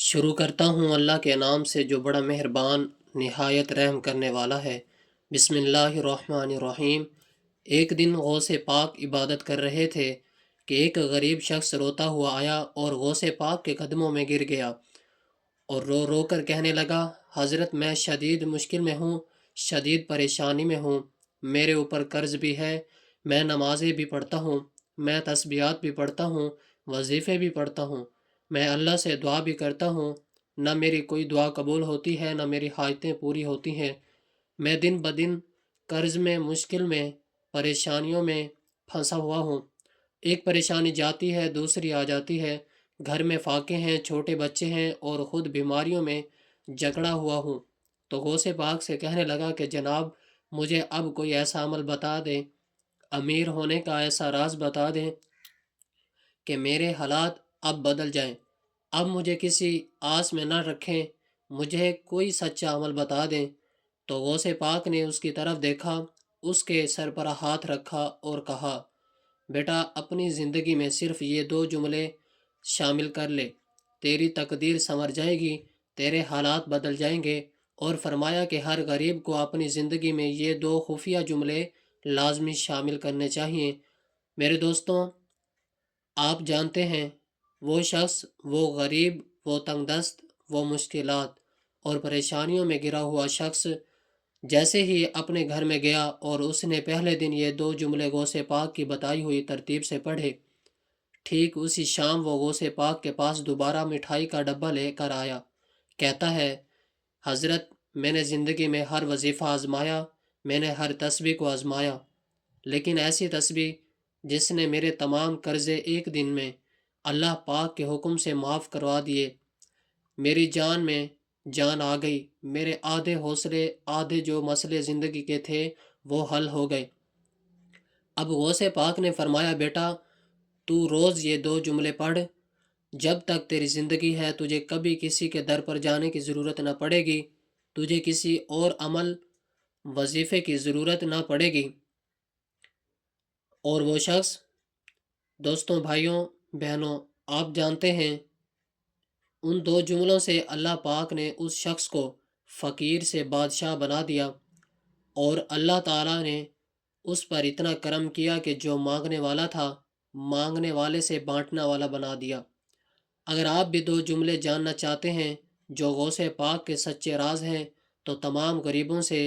شروع کرتا ہوں اللہ کے نام سے جو بڑا مہربان نہایت رحم کرنے والا ہے۔ بسم اللہ الرحمن الرحیم۔ ایک دن غوث پاک عبادت کر رہے تھے کہ ایک غریب شخص روتا ہوا آیا اور غوث پاک کے قدموں میں گر گیا اور رو رو کر کہنے لگا، حضرت میں شدید مشکل میں ہوں، شدید پریشانی میں ہوں، میرے اوپر قرض بھی ہے، میں نمازیں بھی پڑھتا ہوں، میں تسبیحات بھی پڑھتا ہوں، وظیفے بھی پڑھتا ہوں، میں اللہ سے دعا بھی کرتا ہوں، نہ میری کوئی دعا قبول ہوتی ہے نہ میری حاجتیں پوری ہوتی ہیں، میں دن بدن قرض میں، مشکل میں، پریشانیوں میں پھنسا ہوا ہوں، ایک پریشانی جاتی ہے دوسری آ جاتی ہے، گھر میں فاقے ہیں، چھوٹے بچے ہیں اور خود بیماریوں میں جکڑا ہوا ہوں۔ تو غوث پاک سے کہنے لگا کہ جناب مجھے اب کوئی ایسا عمل بتا دیں، امیر ہونے کا ایسا راز بتا دیں کہ میرے حالات اب بدل جائیں، اب مجھے کسی آس میں نہ رکھیں، مجھے کوئی سچا عمل بتا دیں۔ تو غوث پاک نے اس کی طرف دیکھا، اس کے سر پر ہاتھ رکھا اور کہا، بیٹا اپنی زندگی میں صرف یہ دو جملے شامل کر لے، تیری تقدیر سنور جائے گی، تیرے حالات بدل جائیں گے۔ اور فرمایا کہ ہر غریب کو اپنی زندگی میں یہ دو خفیہ جملے لازمی شامل کرنے چاہیے۔ میرے دوستوں، آپ جانتے ہیں وہ شخص، وہ غریب، وہ تنگ دست، وہ مشکلات اور پریشانیوں میں گرا ہوا شخص جیسے ہی اپنے گھر میں گیا اور اس نے پہلے دن یہ دو جملے غوث پاک کی بتائی ہوئی ترتیب سے پڑھے، ٹھیک اسی شام وہ غوث پاک کے پاس دوبارہ مٹھائی کا ڈبہ لے کر آیا۔ کہتا ہے، حضرت میں نے زندگی میں ہر وظیفہ آزمایا، میں نے ہر تسبیح کو آزمایا، لیکن ایسی تسبیح جس نے میرے تمام قرضے ایک دن میں اللہ پاک کے حکم سے معاف کروا دیے، میری جان میں جان آ گئی، میرے آدھے حوصلے، آدھے جو مسئلے زندگی کے تھے وہ حل ہو گئے۔ اب غوث پاک نے فرمایا، بیٹا تو روز یہ دو جملے پڑھ، جب تک تیری زندگی ہے تجھے کبھی کسی کے در پر جانے کی ضرورت نہ پڑے گی، تجھے کسی اور عمل وظیفے کی ضرورت نہ پڑے گی۔ اور وہ شخص، دوستوں، بھائیوں، بہنوں، آپ جانتے ہیں ان دو جملوں سے اللہ پاک نے اس شخص کو فقیر سے بادشاہ بنا دیا، اور اللہ تعالیٰ نے اس پر اتنا کرم کیا کہ جو مانگنے والا تھا مانگنے والے سے بانٹنا والا بنا دیا۔ اگر آپ بھی دو جملے جاننا چاہتے ہیں جو غوث پاک کے سچے راز ہیں تو تمام غریبوں سے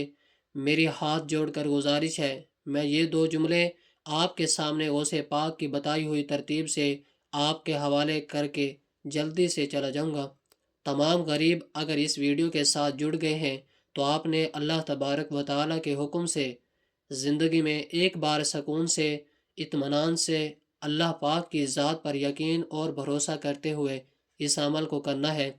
میری ہاتھ جوڑ کر گزارش ہے، میں یہ دو جملے آپ کے سامنے غوث پاک کی بتائی ہوئی ترتیب سے آپ کے حوالے کر کے جلدی سے چلا جاؤں گا۔ تمام غریب اگر اس ویڈیو کے ساتھ جڑ گئے ہیں تو آپ نے اللہ تبارک و تعالیٰ کے حکم سے زندگی میں ایک بار سکون سے، اطمینان سے، اللہ پاک کی ذات پر یقین اور بھروسہ کرتے ہوئے اس عمل کو کرنا ہے۔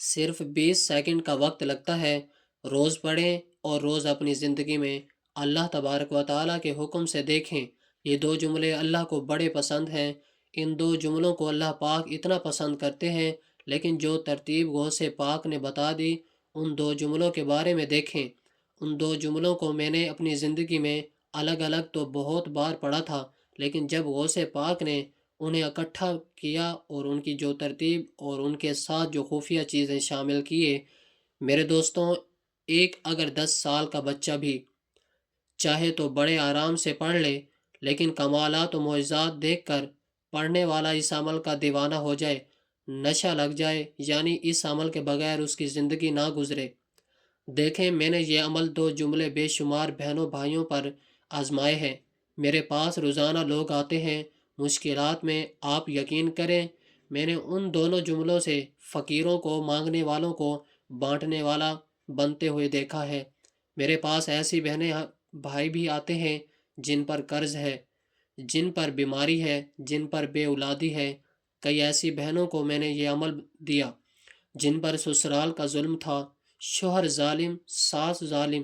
صرف 20 سیکنڈ کا وقت لگتا ہے، روز پڑھیں اور روز اپنی زندگی میں اللہ تبارک و تعالیٰ کے حکم سے دیکھیں۔ یہ دو جملے اللہ کو بڑے پسند ہیں، ان دو جملوں کو اللہ پاک اتنا پسند کرتے ہیں، لیکن جو ترتیب غوث پاک نے بتا دی ان دو جملوں کے بارے میں دیکھیں۔ ان دو جملوں کو میں نے اپنی زندگی میں الگ الگ تو بہت بار پڑھا تھا، لیکن جب غوث پاک نے انہیں اکٹھا کیا اور ان کی جو ترتیب اور ان کے ساتھ جو خفیہ چیزیں شامل کیے، میرے دوستوں، ایک اگر 10 سال کا بچہ بھی چاہے تو بڑے آرام سے پڑھ لے، لیکن کمالات و معجزات دیکھ کر پڑھنے والا اس عمل کا دیوانہ ہو جائے، نشہ لگ جائے، یعنی اس عمل کے بغیر اس کی زندگی نہ گزرے۔ دیکھیں، میں نے یہ عمل دو جملے بے شمار بہنوں بھائیوں پر آزمائے ہیں۔ میرے پاس روزانہ لوگ آتے ہیں مشکلات میں، آپ یقین کریں میں نے ان دونوں جملوں سے فقیروں کو، مانگنے والوں کو بانٹنے والا بنتے ہوئے دیکھا ہے۔ میرے پاس ایسی بہنیں بھائی بھی آتے ہیں جن پر قرض ہے، جن پر بیماری ہے، جن پر بے اولادی ہے۔ کئی ایسی بہنوں کو میں نے یہ عمل دیا جن پر سسرال کا ظلم تھا، شوہر ظالم، ساس ظالم،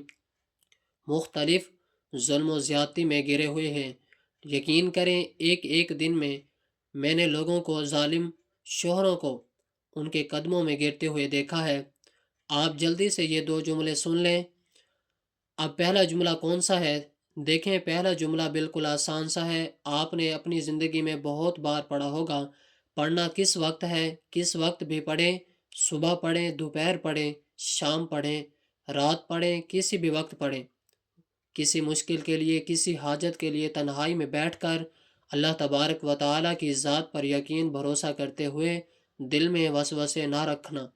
مختلف ظلم و زیادتی میں گرے ہوئے ہیں۔ یقین کریں ایک ایک دن میں نے لوگوں کو، ظالم شوہروں کو، ان کے قدموں میں گرتے ہوئے دیکھا ہے۔ آپ جلدی سے یہ دو جملے سن لیں۔ اب پہلا جملہ کون سا ہے؟ دیکھیں، پہلا جملہ بالکل آسان سا ہے، آپ نے اپنی زندگی میں بہت بار پڑھا ہوگا۔ پڑھنا کس وقت ہے، کس وقت بھی پڑھیں، صبح پڑھیں، دوپہر پڑھیں، شام پڑھیں، رات پڑھیں، کسی بھی وقت پڑھیں۔ کسی مشکل کے لیے، کسی حاجت کے لیے تنہائی میں بیٹھ کر اللہ تبارک و تعالیٰ کی ذات پر یقین بھروسہ کرتے ہوئے دل میں وسوسے نہ رکھنا۔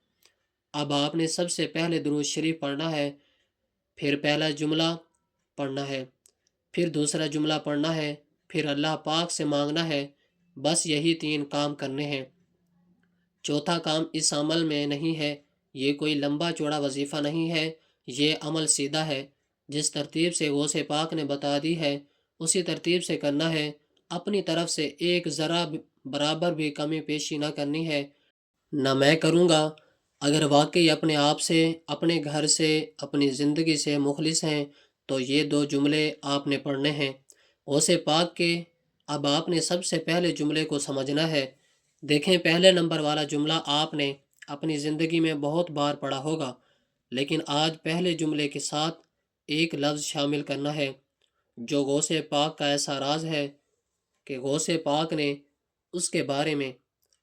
اب آپ نے سب سے پہلے درود شریف پڑھنا ہے، پھر پہلا جملہ پڑھنا ہے، پھر دوسرا جملہ پڑھنا ہے، پھر اللہ پاک سے مانگنا ہے۔ بس یہی 3 کام کرنے ہیں، چوتھا کام اس عمل میں نہیں ہے۔ یہ کوئی لمبا چوڑا وظیفہ نہیں ہے، یہ عمل سیدھا ہے۔ جس ترتیب سے غوث پاک نے بتا دی ہے اسی ترتیب سے کرنا ہے۔ اپنی طرف سے ایک ذرا برابر بھی کمی پیشی نہ کرنی ہے، نہ میں کروں گا۔ اگر واقعی اپنے آپ سے، اپنے گھر سے، اپنی زندگی سے مخلص ہیں تو یہ 2 جملے آپ نے پڑھنے ہیں غوث پاک کے۔ اب آپ نے سب سے پہلے جملے کو سمجھنا ہے۔ دیکھیں، پہلے نمبر والا جملہ آپ نے اپنی زندگی میں بہت بار پڑھا ہوگا، لیکن آج پہلے جملے کے ساتھ ایک لفظ شامل کرنا ہے جو غوث پاک کا ایسا راز ہے کہ غوث پاک نے اس کے بارے میں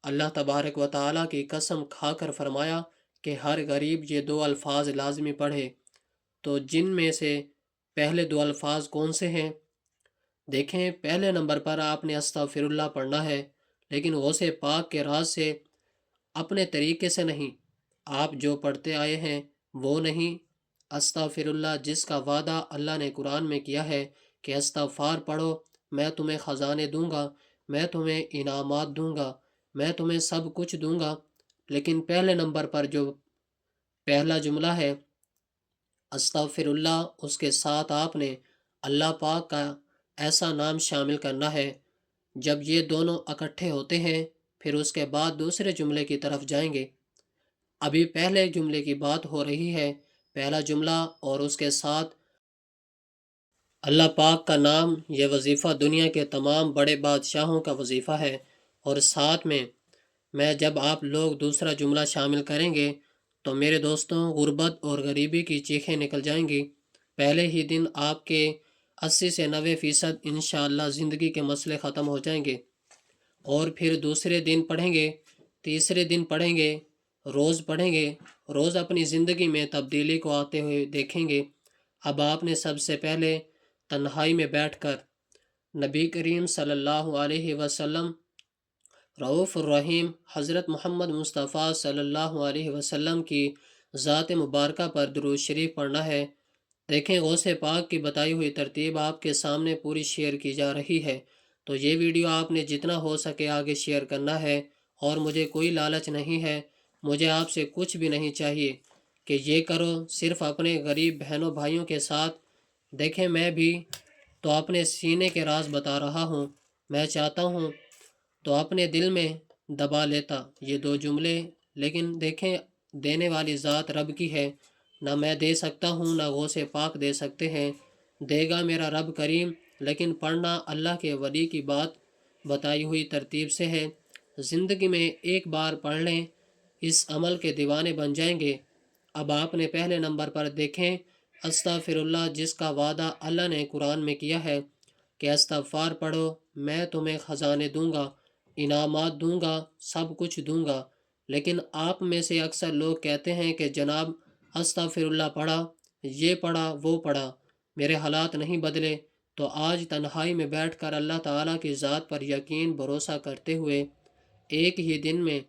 اللہ تبارک و تعالیٰ کی قسم کھا کر فرمایا کہ ہر غریب یہ 2 الفاظ لازمی پڑھے۔ تو جن میں سے پہلے 2 الفاظ کون سے ہیں؟ دیکھیں، پہلے نمبر پر آپ نے استغفر اللہ پڑھنا ہے، لیکن غوث پاک کے راز سے، اپنے طریقے سے نہیں۔ آپ جو پڑھتے آئے ہیں وہ نہیں، استغفر اللہ جس کا وعدہ اللہ نے قرآن میں کیا ہے کہ استغفار پڑھو، میں تمہیں خزانے دوں گا، میں تمہیں انعامات دوں گا، میں تمہیں سب کچھ دوں گا۔ لیکن پہلے نمبر پر جو پہلا جملہ ہے استغفر اللہ، اس کے ساتھ آپ نے اللہ پاک کا ایسا نام شامل کرنا ہے۔ جب یہ دونوں اکٹھے ہوتے ہیں پھر اس کے بعد دوسرے جملے کی طرف جائیں گے۔ ابھی پہلے جملے کی بات ہو رہی ہے، پہلا جملہ اور اس کے ساتھ اللہ پاک کا نام۔ یہ وظیفہ دنیا کے تمام بڑے بادشاہوں کا وظیفہ ہے، اور ساتھ میں جب آپ لوگ دوسرا جملہ شامل کریں گے تو میرے دوستوں غربت اور غریبی کی چیخیں نکل جائیں گی۔ پہلے ہی دن آپ کے 80 سے 90% انشاءاللہ زندگی کے مسئلے ختم ہو جائیں گے، اور پھر دوسرے دن پڑھیں گے، تیسرے دن پڑھیں گے، روز پڑھیں گے، روز اپنی زندگی میں تبدیلی کو آتے ہوئے دیکھیں گے۔ اب آپ نے سب سے پہلے تنہائی میں بیٹھ کر نبی کریم صلی اللہ علیہ وسلم، رؤوف الرحیم حضرت محمد مصطفیٰ صلی اللہ علیہ وسلم کی ذات مبارکہ پر درود شریف پڑھنا ہے۔ دیکھیں، غوث پاک کی بتائی ہوئی ترتیب آپ کے سامنے پوری شیئر کی جا رہی ہے، تو یہ ویڈیو آپ نے جتنا ہو سکے آگے شیئر کرنا ہے، اور مجھے کوئی لالچ نہیں ہے، مجھے آپ سے کچھ بھی نہیں چاہیے کہ یہ کرو، صرف اپنے غریب بہنوں بھائیوں کے ساتھ۔ دیکھیں، میں بھی تو اپنے سینے کے راز بتا رہا ہوں، میں چاہتا ہوں تو اپنے دل میں دبا لیتا یہ 2 جملے، لیکن دیکھیں، دینے والی ذات رب کی ہے، نہ میں دے سکتا ہوں نہ غوث پاک دے سکتے ہیں، دے گا میرا رب کریم، لیکن پڑھنا اللہ کے ولی کی بات بتائی ہوئی ترتیب سے ہے۔ زندگی میں ایک بار پڑھ لیں، اس عمل کے دیوانے بن جائیں گے۔ اب آپ نے پہلے نمبر پر دیکھیں استغفر اللہ جس کا وعدہ اللہ نے قرآن میں کیا ہے کہ استغفار پڑھو، میں تمہیں خزانے دوں گا، انعامات دوں گا، سب کچھ دوں گا۔ لیکن آپ میں سے اکثر لوگ کہتے ہیں کہ جناب استغفر اللہ پڑھا، یہ پڑھا، وہ پڑھا، میرے حالات نہیں بدلے۔ تو آج تنہائی میں بیٹھ کر اللہ تعالیٰ کی ذات پر یقین بھروسہ کرتے ہوئے ایک ہی دن میں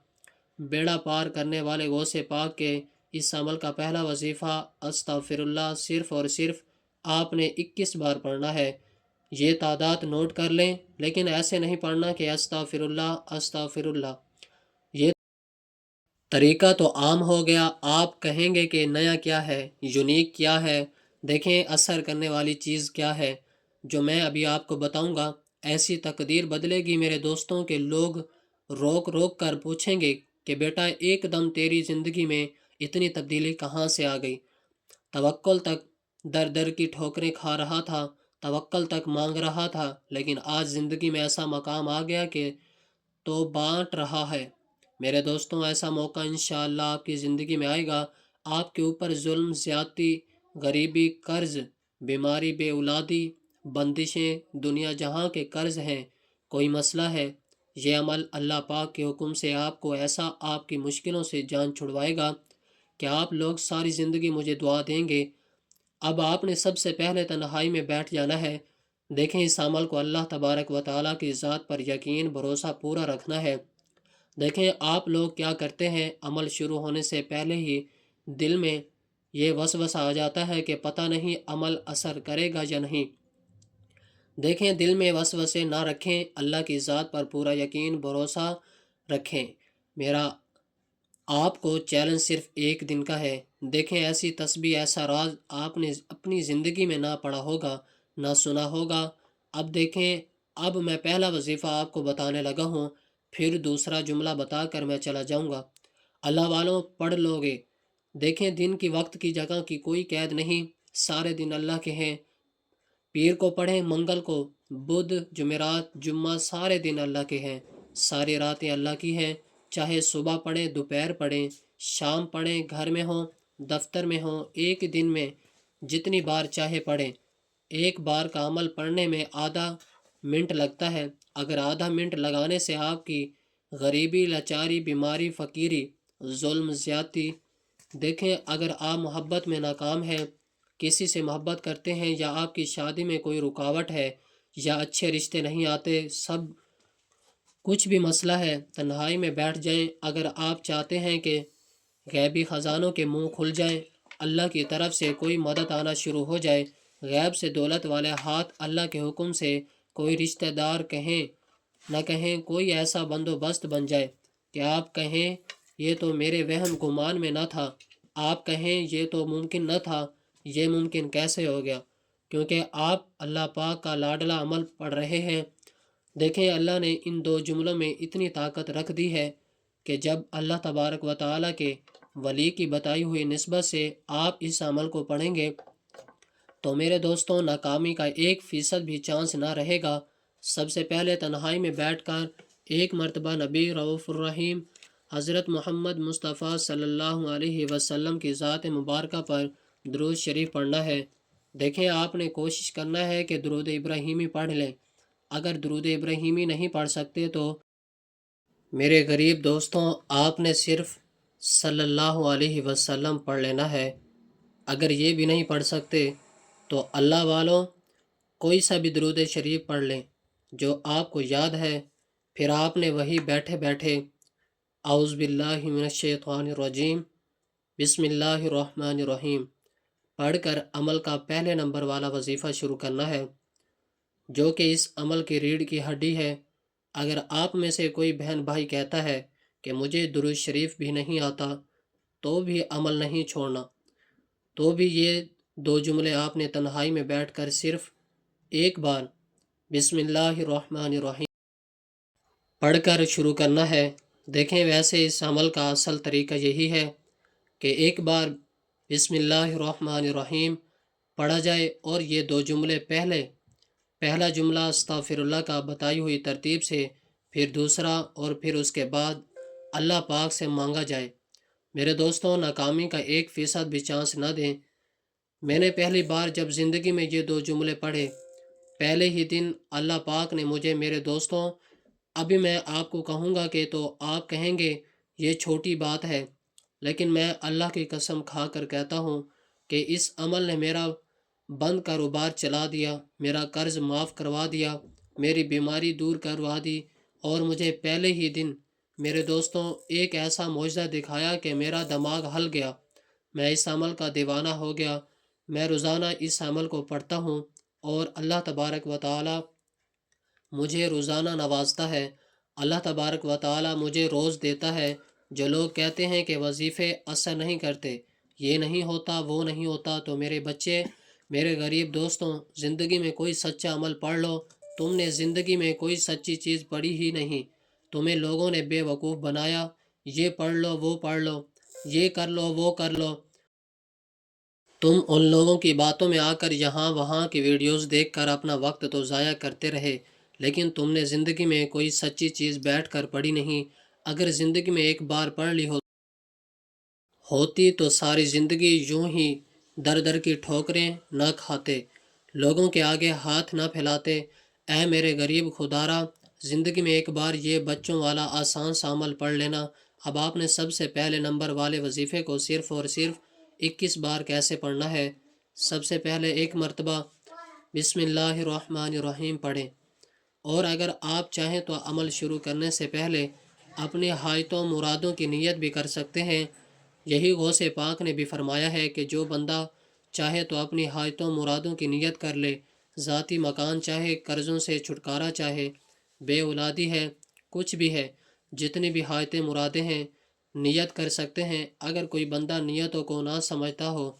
بیڑا پار کرنے والے غوث پاک کے اس عمل کا پہلا وظیفہ استغفر اللہ صرف اور صرف آپ نے 21 بار پڑھنا ہے۔ یہ تعداد نوٹ کر لیں، لیکن ایسے نہیں پڑھنا کہ استغفر اللہ استغفر اللہ۔ یہ طریقہ تو عام ہو گیا، آپ کہیں گے کہ نیا کیا ہے، یونیک کیا ہے؟ دیکھیں، اثر کرنے والی چیز کیا ہے جو میں ابھی آپ کو بتاؤں گا۔ ایسی تقدیر بدلے گی میرے دوستوں کے لوگ روک روک کر پوچھیں گے کہ بیٹا ایک دم تیری زندگی میں اتنی تبدیلی کہاں سے آ گئی؟ توکل تک در در کی ٹھوکریں کھا رہا تھا، توکل تک مانگ رہا تھا، لیکن آج زندگی میں ایسا مقام آ گیا کہ تو بانٹ رہا ہے۔ میرے دوستوں، ایسا موقع انشاءاللہ آپ کی زندگی میں آئے گا۔ آپ کے اوپر ظلم، زیادتی، غریبی، قرض، بیماری، بے اولادی، بندشیں، دنیا جہاں کے قرض ہیں، کوئی مسئلہ ہے، یہ عمل اللہ پاک کے حکم سے آپ کو ایسا آپ کی مشکلوں سے جان چھڑوائے گا کہ آپ لوگ ساری زندگی مجھے دعا دیں گے۔ اب آپ نے سب سے پہلے تنہائی میں بیٹھ جانا ہے۔ دیکھیں اس عمل کو اللہ تبارک و تعالیٰ کی ذات پر یقین بھروسہ پورا رکھنا ہے۔ دیکھیں آپ لوگ کیا کرتے ہیں، عمل شروع ہونے سے پہلے ہی دل میں یہ وسوسہ آ جاتا ہے کہ پتہ نہیں عمل اثر کرے گا یا نہیں۔ دیکھیں دل میں وسوسے نہ رکھیں، اللہ کی ذات پر پورا یقین بھروسہ رکھیں۔ میرا آپ کو چیلنج صرف ایک دن کا ہے۔ دیکھیں ایسی تسبیح، ایسا راز آپ نے اپنی زندگی میں نہ پڑھا ہوگا، نہ سنا ہوگا۔ اب دیکھیں، اب میں پہلا وظیفہ آپ کو بتانے لگا ہوں، پھر دوسرا جملہ بتا کر میں چلا جاؤں گا۔ اللہ والوں پڑھ لو گے۔ دیکھیں دن کی، وقت کی، جگہ کی کوئی قید نہیں، سارے دن اللہ کے ہیں۔ پیر کو پڑھیں، منگل کو، بدھ، جمعرات، جمعہ، سارے دن اللہ کے ہیں، ساری راتیں اللہ کی ہیں۔ چاہے صبح پڑھیں، دوپہر پڑھیں، شام پڑھیں، گھر میں ہوں، دفتر میں ہوں، ایک دن میں جتنی بار چاہے پڑھیں۔ ایک بار کا عمل پڑھنے میں آدھا منٹ لگتا ہے۔ اگر آدھا منٹ لگانے سے آپ کی غریبی، لاچاری، بیماری، فقیری، ظلم، زیادتی، دیکھیں اگر آپ محبت میں ناکام ہیں، کسی سے محبت کرتے ہیں، یا آپ کی شادی میں کوئی رکاوٹ ہے، یا اچھے رشتے نہیں آتے، سب کچھ بھی مسئلہ ہے، تنہائی میں بیٹھ جائیں۔ اگر آپ چاہتے ہیں کہ غیبی خزانوں کے منہ کھل جائیں، اللہ کی طرف سے کوئی مدد آنا شروع ہو جائے، غیب سے دولت والے ہاتھ اللہ کے حکم سے کوئی رشتہ دار کہیں نہ کہیں، کوئی ایسا بندوبست بن جائے کہ آپ کہیں یہ تو میرے وہم گمان میں نہ تھا، آپ کہیں یہ تو ممکن نہ تھا، یہ ممکن کیسے ہو گیا، کیونکہ آپ اللہ پاک کا لاڈلا عمل پڑھ رہے ہیں۔ دیکھیں اللہ نے ان دو جملوں میں اتنی طاقت رکھ دی ہے کہ جب اللہ تبارک و تعالیٰ کے ولی کی بتائی ہوئی نسبت سے آپ اس عمل کو پڑھیں گے تو میرے دوستوں ناکامی کا 1% بھی چانس نہ رہے گا۔ سب سے پہلے تنہائی میں بیٹھ کر ایک مرتبہ نبی رؤوف الرحیم حضرت محمد مصطفیٰ صلی اللہ علیہ وسلم کی ذات مبارکہ پر درود شریف پڑھنا ہے۔ دیکھیں آپ نے کوشش کرنا ہے کہ درود ابراہیمی پڑھ لیں۔ اگر درود ابراہیمی نہیں پڑھ سکتے تو میرے غریب دوستوں آپ نے صرف صلی اللہ علیہ وسلم پڑھ لینا ہے۔ اگر یہ بھی نہیں پڑھ سکتے تو اللہ والوں کوئی سا بھی درود شریف پڑھ لیں جو آپ کو یاد ہے، پھر آپ نے وہی بیٹھے بیٹھے اعوذ باللہ من الشیطان الرجیم بسم اللہ الرحمن الرحیم پڑھ کر عمل کا پہلے نمبر والا وظیفہ شروع کرنا ہے، جو کہ اس عمل کی ریڑھ کی ہڈی ہے۔ اگر آپ میں سے کوئی بہن بھائی کہتا ہے کہ مجھے درود شریف بھی نہیں آتا، تو بھی عمل نہیں چھوڑنا، تو بھی یہ دو جملے آپ نے تنہائی میں بیٹھ کر صرف ایک بار بسم اللہ الرحمن الرحیم پڑھ کر شروع کرنا ہے۔ دیکھیں ویسے اس عمل کا اصل طریقہ یہی ہے کہ ایک بار بسم اللہ الرحمن الرحیم پڑھا جائے اور یہ دو جملے پہلا جملہ استغفر اللہ کا بتائی ہوئی ترتیب سے، پھر دوسرا، اور پھر اس کے بعد اللہ پاک سے مانگا جائے۔ میرے دوستوں ناکامی کا 1% بھی چانس نہ دیں۔ میں نے پہلی بار جب زندگی میں یہ دو جملے پڑھے، پہلے ہی دن اللہ پاک نے مجھے، میرے دوستوں ابھی میں آپ کو کہوں گا کہ تو آپ کہیں گے یہ چھوٹی بات ہے، لیکن میں اللہ کی قسم کھا کر کہتا ہوں کہ اس عمل نے میرا بند کاروبار چلا دیا، میرا قرض معاف کروا دیا، میری بیماری دور کروا دی، اور مجھے پہلے ہی دن میرے دوستوں ایک ایسا معجزہ دکھایا کہ میرا دماغ ہل گیا، میں اس عمل کا دیوانہ ہو گیا۔ میں روزانہ اس عمل کو پڑھتا ہوں اور اللہ تبارک و تعالی مجھے روزانہ نوازتا ہے، اللہ تبارک و تعالی مجھے روز دیتا ہے۔ جو لوگ کہتے ہیں کہ وظیفے اثر نہیں کرتے، یہ نہیں ہوتا، وہ نہیں ہوتا، تو میرے بچے، میرے غریب دوستوں زندگی میں کوئی سچا عمل پڑھ لو۔ تم نے زندگی میں کوئی سچی چیز پڑھی ہی نہیں، تمہیں لوگوں نے بے وقوف بنایا، یہ پڑھ لو، وہ پڑھ لو، یہ کر لو، وہ کر لو۔ تم ان لوگوں کی باتوں میں آ کر یہاں وہاں کی ویڈیوز دیکھ کر اپنا وقت تو ضائع کرتے رہے، لیکن تم نے زندگی میں کوئی سچی چیز بیٹھ کر پڑھی نہیں۔ اگر زندگی میں ایک بار پڑھ لی ہوتی تو ساری زندگی یوں ہی در در کی ٹھوکریں نہ کھاتے، لوگوں کے آگے ہاتھ نہ پھیلاتے۔ اے میرے غریب خدارا، زندگی میں ایک بار یہ بچوں والا آسان سا عمل پڑھ لینا۔ اب آپ نے سب سے پہلے نمبر والے وظیفے کو صرف اور صرف 21 بار کیسے پڑھنا ہے۔ سب سے پہلے ایک مرتبہ بسم اللہ الرحمن الرحیم پڑھیں، اور اگر آپ چاہیں تو عمل شروع کرنے سے پہلے اپنی حاجتوں مرادوں کی نیت بھی کر سکتے ہیں۔ یہی غوث پاک نے بھی فرمایا ہے کہ جو بندہ چاہے تو اپنی حاجتوں مرادوں کی نیت کر لے، ذاتی مکان چاہے، قرضوں سے چھٹکارا چاہے، بے اولادی ہے، کچھ بھی ہے، جتنی بھی حاجتیں مرادیں ہیں نیت کر سکتے ہیں۔ اگر کوئی بندہ نیتوں کو نہ سمجھتا ہو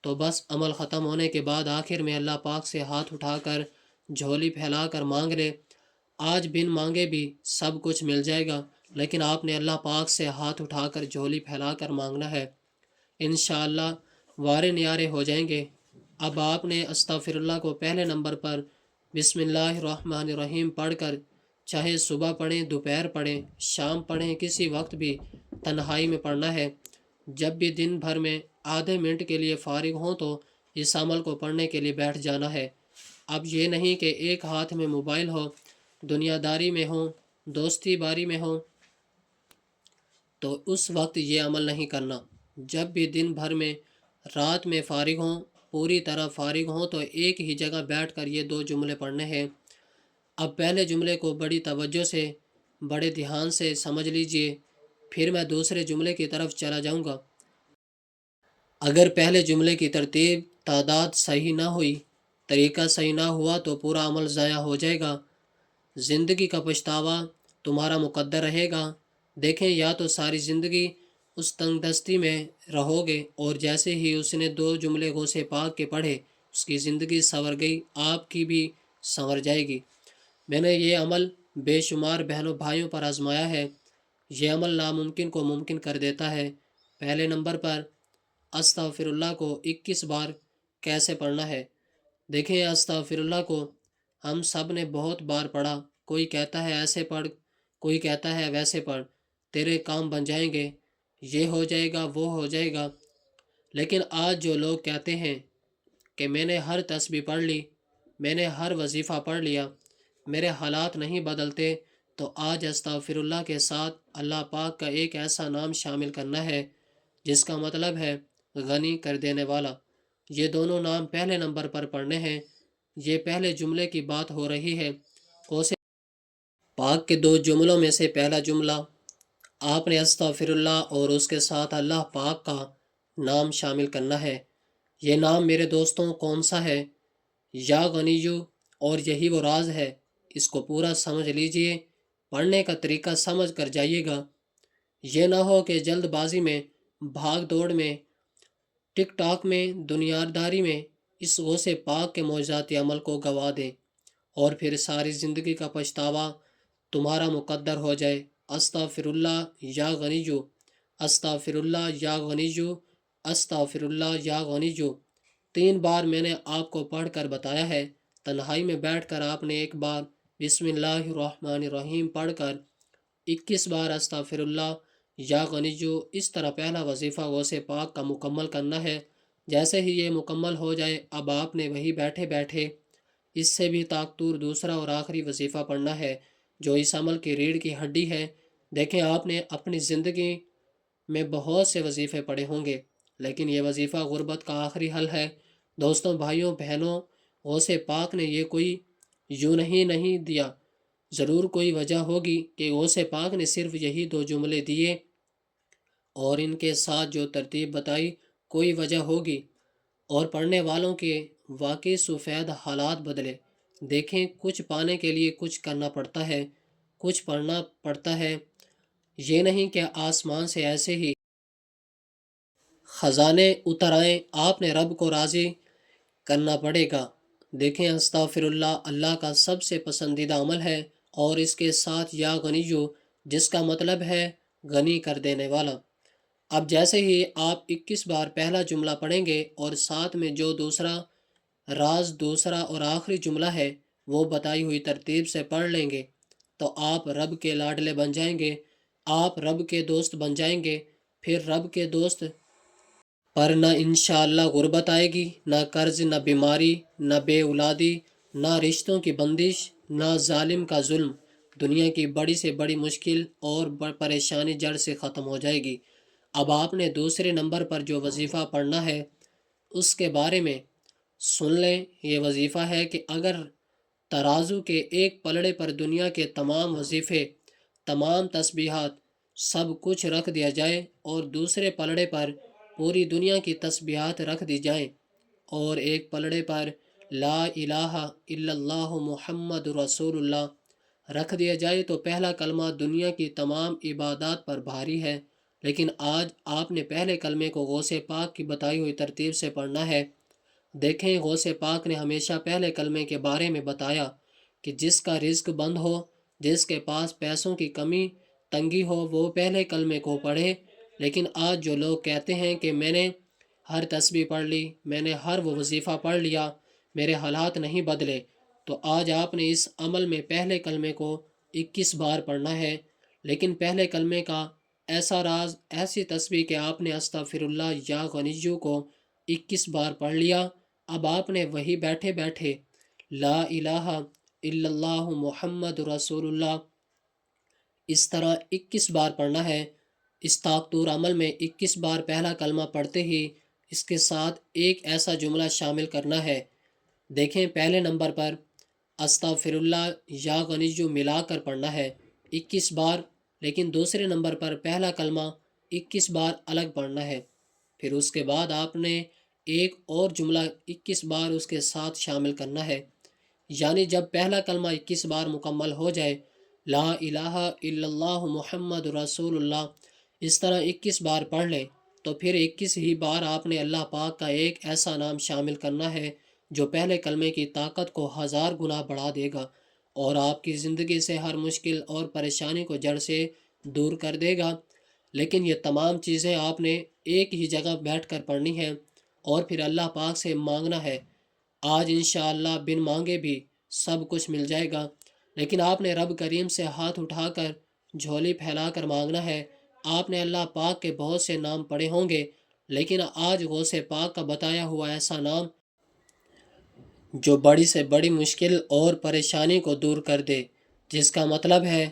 تو بس عمل ختم ہونے کے بعد آخر میں اللہ پاک سے ہاتھ اٹھا کر جھولی پھیلا کر مانگ لے۔ آج بن مانگے بھی سب کچھ مل جائے گا، لیکن آپ نے اللہ پاک سے ہاتھ اٹھا کر جھولی پھیلا کر مانگنا ہے، انشاءاللہ وارے نیارے ہو جائیں گے۔ اب آپ نے استغفر اللہ کو پہلے نمبر پر بسم اللہ الرحمن الرحیم پڑھ کر، چاہے صبح پڑھیں، دوپہر پڑھیں، شام پڑھیں، کسی وقت بھی تنہائی میں پڑھنا ہے۔ جب بھی دن بھر میں آدھے منٹ کے لیے فارغ ہوں تو اس عمل کو پڑھنے کے لیے بیٹھ جانا ہے۔ اب یہ نہیں کہ ایک ہاتھ میں موبائل ہو، دنیا داری میں ہوں، دوستی باری میں ہوں تو اس وقت یہ عمل نہیں کرنا۔ جب بھی دن بھر میں رات میں فارغ ہوں، پوری طرح فارغ ہوں تو ایک ہی جگہ بیٹھ کر یہ 2 جملے پڑھنے ہیں۔ اب پہلے جملے کو بڑی توجہ سے، بڑے دھیان سے سمجھ لیجئے، پھر میں دوسرے جملے کی طرف چلا جاؤں گا۔ اگر پہلے جملے کی ترتیب تعداد صحیح نہ ہوئی، طریقہ صحیح نہ ہوا تو پورا عمل ضائع ہو جائے گا، زندگی کا پچھتاوا تمہارا مقدر رہے گا۔ دیکھیں، یا تو ساری زندگی اس تنگ دستی میں رہو گے، اور جیسے ہی اس نے 2 جملے غوث پاک کے پڑھے اس کی زندگی سنور گئی، آپ کی بھی سنور جائے گی۔ میں نے یہ عمل بے شمار بہنوں بھائیوں پر آزمایا ہے۔ یہ عمل ناممکن کو ممکن کر دیتا ہے۔ پہلے نمبر پر استغفر اللہ کو 21 بار کیسے پڑھنا ہے۔ دیکھیں، استغفر اللہ کو ہم سب نے بہت بار پڑھا۔ کوئی کہتا ہے ایسے پڑھ، کوئی کہتا ہے ویسے پڑھ، تیرے کام بن جائیں گے، یہ ہو جائے گا، وہ ہو جائے گا۔ لیکن آج جو لوگ کہتے ہیں کہ میں نے ہر تسبیح پڑھ لی، میں نے ہر وظیفہ پڑھ لیا، میرے حالات نہیں بدلتے، تو آج استغفر اللہ کے ساتھ اللہ پاک کا ایک ایسا نام شامل کرنا ہے جس کا مطلب ہے غنی کر دینے والا۔ یہ دونوں نام پہلے نمبر پر پڑھنے ہیں۔ یہ پہلے جملے کی بات ہو رہی ہے۔ غوث پاک کے 2 جملوں میں سے پہلا جملہ آپ نے استغفر اللہ اور اس کے ساتھ اللہ پاک کا نام شامل کرنا ہے۔ یہ نام میرے دوستوں کون سا ہے؟ یا غنیجو، اور یہی وہ راز ہے۔ اس کو پورا سمجھ لیجئے، پڑھنے کا طریقہ سمجھ کر جائیے گا۔ یہ نہ ہو کہ جلد بازی میں، بھاگ دوڑ میں، ٹک ٹاک میں، دنیاداری میں اس غوث پاک کے معجزاتی عمل کو گوا دیں اور پھر ساری زندگی کا پچھتاوا تمہارا مقدر ہو جائے۔ استغفر اللہ یا غنیجو، استغفر اللہ یا غنیجو، استغفر اللہ یا غنیجو 3 بار میں نے آپ کو پڑھ کر بتایا ہے۔ تنہائی میں بیٹھ کر آپ نے ایک بار بسم اللہ الرحمن الرحیم پڑھ کر 21 بار استغفر اللہ یا غنیجو، اس طرح پہلا وظیفہ غوث پاک کا مکمل کرنا ہے۔ جیسے ہی یہ مکمل ہو جائے، اب آپ نے وہی بیٹھے بیٹھے اس سے بھی طاقتور دوسرا اور آخری وظیفہ پڑھنا ہے جو اس عمل کی ریڑھ کی ہڈی ہے۔ دیکھیں، آپ نے اپنی زندگی میں بہت سے وظیفے پڑھے ہوں گے، لیکن یہ وظیفہ غربت کا آخری حل ہے۔ دوستوں، بھائیوں، بہنوں، غوث پاک نے یہ کوئی یوں نہیں دیا، ضرور کوئی وجہ ہوگی کہ غوث پاک نے صرف یہی 2 جملے دیے اور ان کے ساتھ جو ترتیب بتائی، کوئی وجہ ہوگی، اور پڑھنے والوں کے واقعی سفید حالات بدلے۔ دیکھیں، کچھ پانے کے لیے کچھ کرنا پڑتا ہے، کچھ پڑھنا پڑتا ہے۔ یہ نہیں کہ آسمان سے ایسے ہی خزانے اتر آئیں، آپ نے رب کو راضی کرنا پڑے گا۔ دیکھیں، استغفر اللہ اللہ کا سب سے پسندیدہ عمل ہے، اور اس کے ساتھ یا غنیجو، جس کا مطلب ہے غنی کر دینے والا۔ اب جیسے ہی آپ 21 بار پہلا جملہ پڑھیں گے اور ساتھ میں جو دوسرا راز، دوسرا اور آخری جملہ ہے وہ بتائی ہوئی ترتیب سے پڑھ لیں گے تو آپ رب کے لاڈلے بن جائیں گے، آپ رب کے دوست بن جائیں گے۔ پھر رب کے دوست پر نہ انشاءاللہ غربت آئے گی، نہ قرض، نہ بیماری، نہ بے اولادی، نہ رشتوں کی بندش، نہ ظالم کا ظلم۔ دنیا کی بڑی سے بڑی مشکل اور پریشانی جڑ سے ختم ہو جائے گی۔ اب آپ نے دوسرے نمبر پر جو وظیفہ پڑھنا ہے اس کے بارے میں سن لیں۔ یہ وظیفہ ہے کہ اگر ترازو کے ایک پلڑے پر دنیا کے تمام وظیفے، تمام تسبیحات، سب کچھ رکھ دیا جائے اور دوسرے پلڑے پر پوری دنیا کی تسبیحات رکھ دی جائیں اور ایک پلڑے پر لا الہ الا اللہ محمد رسول اللہ رکھ دیا جائے، تو پہلا کلمہ دنیا کی تمام عبادات پر بھاری ہے، لیکن آج آپ نے پہلے کلمے کو غوث پاک کی بتائی ہوئی ترتیب سے پڑھنا ہے۔ دیکھیں، غوث پاک نے ہمیشہ پہلے کلمے کے بارے میں بتایا کہ جس کا رزق بند ہو، جس کے پاس پیسوں کی کمی تنگی ہو، وہ پہلے کلمے کو پڑھے۔ لیکن آج جو لوگ کہتے ہیں کہ میں نے ہر تسبیح پڑھ لی، میں نے ہر وہ وظیفہ پڑھ لیا، میرے حالات نہیں بدلے، تو آج آپ نے اس عمل میں پہلے کلمے کو 21 بار پڑھنا ہے۔ لیکن پہلے کلمے کا ایسا راز، ایسی تسبیح کہ آپ نے استغفر اللہ یا غنیجو کو 21 بار پڑھ لیا، اب آپ نے وہی بیٹھے بیٹھے لا الہ الا اللہ محمد رسول اللہ اس طرح 21 بار پڑھنا ہے۔ اس طاقتور عمل میں 21 بار پہلا کلمہ پڑھتے ہی اس کے ساتھ ایک ایسا جملہ شامل کرنا ہے۔ دیکھیں، پہلے نمبر پر استغفر اللہ یا غنیجو ملا کر پڑھنا ہے 21 بار، لیکن دوسرے نمبر پر پہلا کلمہ 21 بار الگ پڑھنا ہے۔ پھر اس کے بعد آپ نے ایک اور جملہ 21 بار اس کے ساتھ شامل کرنا ہے، یعنی جب پہلا کلمہ 21 بار مکمل ہو جائے، لا الہ الا اللہ محمد رسول اللہ اس طرح 21 بار پڑھ لیں، تو پھر 21 ہی بار آپ نے اللہ پاک کا ایک ایسا نام شامل کرنا ہے جو پہلے کلمے کی طاقت کو 1000 گنا بڑھا دے گا اور آپ کی زندگی سے ہر مشکل اور پریشانی کو جڑ سے دور کر دے گا۔ لیکن یہ تمام چیزیں آپ نے ایک ہی جگہ بیٹھ کر پڑھنی ہیں اور پھر اللہ پاک سے مانگنا ہے۔ آج انشاءاللہ بن مانگے بھی سب کچھ مل جائے گا، لیکن آپ نے رب کریم سے ہاتھ اٹھا کر جھولی پھیلا کر مانگنا ہے۔ آپ نے اللہ پاک کے بہت سے نام پڑھے ہوں گے، لیکن آج غوث پاک کا بتایا ہوا ایسا نام جو بڑی سے بڑی مشکل اور پریشانی کو دور کر دے، جس کا مطلب ہے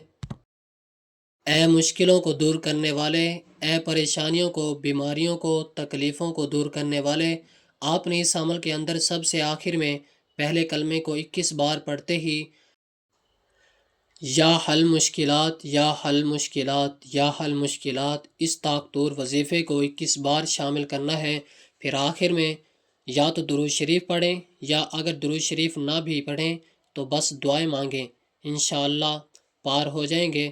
اے مشکلوں کو دور کرنے والے، اے پریشانیوں کو، بیماریوں کو، تکلیفوں کو دور کرنے والے، آپ نے اس عمل کے اندر سب سے آخر میں پہلے کلمے کو 21 بار پڑھتے ہی یا حل مشکلات، یا حل مشکلات، یا حل مشکلات اس طاقتور وظیفے کو 21 بار شامل کرنا ہے۔ پھر آخر میں یا تو درود شریف پڑھیں، یا اگر درود شریف نہ بھی پڑھیں تو بس دعائیں مانگیں، انشاءاللہ پار ہو جائیں گے۔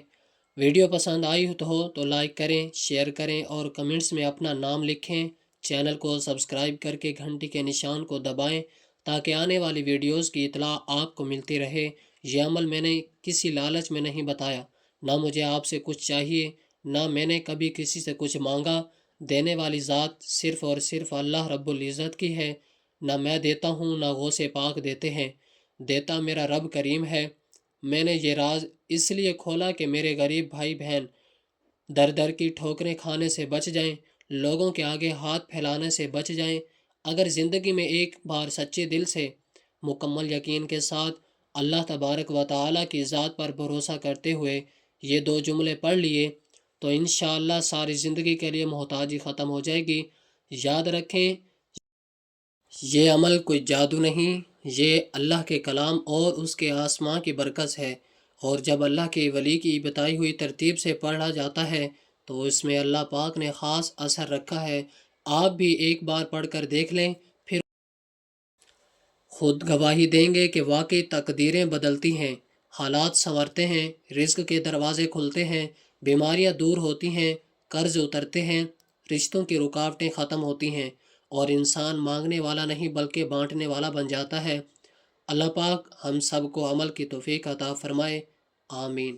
ویڈیو پسند آئی تو لائک کریں، شیئر کریں اور کمنٹس میں اپنا نام لکھیں۔ چینل کو سبسکرائب کر کے گھنٹی کے نشان کو دبائیں تاکہ آنے والی ویڈیوز کی اطلاع آپ کو ملتی رہے۔ یہ عمل میں نے کسی لالچ میں نہیں بتایا، نہ مجھے آپ سے کچھ چاہیے، نہ میں نے کبھی کسی سے کچھ مانگا۔ دینے والی ذات صرف اور صرف اللہ رب العزت کی ہے، نہ میں دیتا ہوں نہ غوث پاک دیتے ہیں، دیتا میرا رب کریم ہے۔ میں نے یہ راز اس لیے کھولا کہ میرے غریب بھائی بہن در در کی ٹھوکریں کھانے سے بچ جائیں، لوگوں کے آگے ہاتھ پھیلانے سے بچ جائیں۔ اگر زندگی میں ایک بار سچے دل سے مکمل یقین کے ساتھ اللہ تبارک و تعالیٰ کی ذات پر بھروسہ کرتے ہوئے یہ 2 جملے پڑھ لیے تو انشاءاللہ ساری زندگی کے لیے محتاجی ختم ہو جائے گی۔ یاد رکھیں، یہ عمل کوئی جادو نہیں، یہ اللہ کے کلام اور اس کے آسماں کی برکت ہے، اور جب اللہ کے ولی کی بتائی ہوئی ترتیب سے پڑھا جاتا ہے تو اس میں اللہ پاک نے خاص اثر رکھا ہے۔ آپ بھی ایک بار پڑھ کر دیکھ لیں، پھر خود گواہی دیں گے کہ واقعی تقدیریں بدلتی ہیں، حالات سنورتے ہیں، رزق کے دروازے کھلتے ہیں، بیماریاں دور ہوتی ہیں، قرض اترتے ہیں، رشتوں کی رکاوٹیں ختم ہوتی ہیں اور انسان مانگنے والا نہیں بلکہ بانٹنے والا بن جاتا ہے۔ اللہ پاک ہم سب کو عمل کی توفیق عطا فرمائے، آمین۔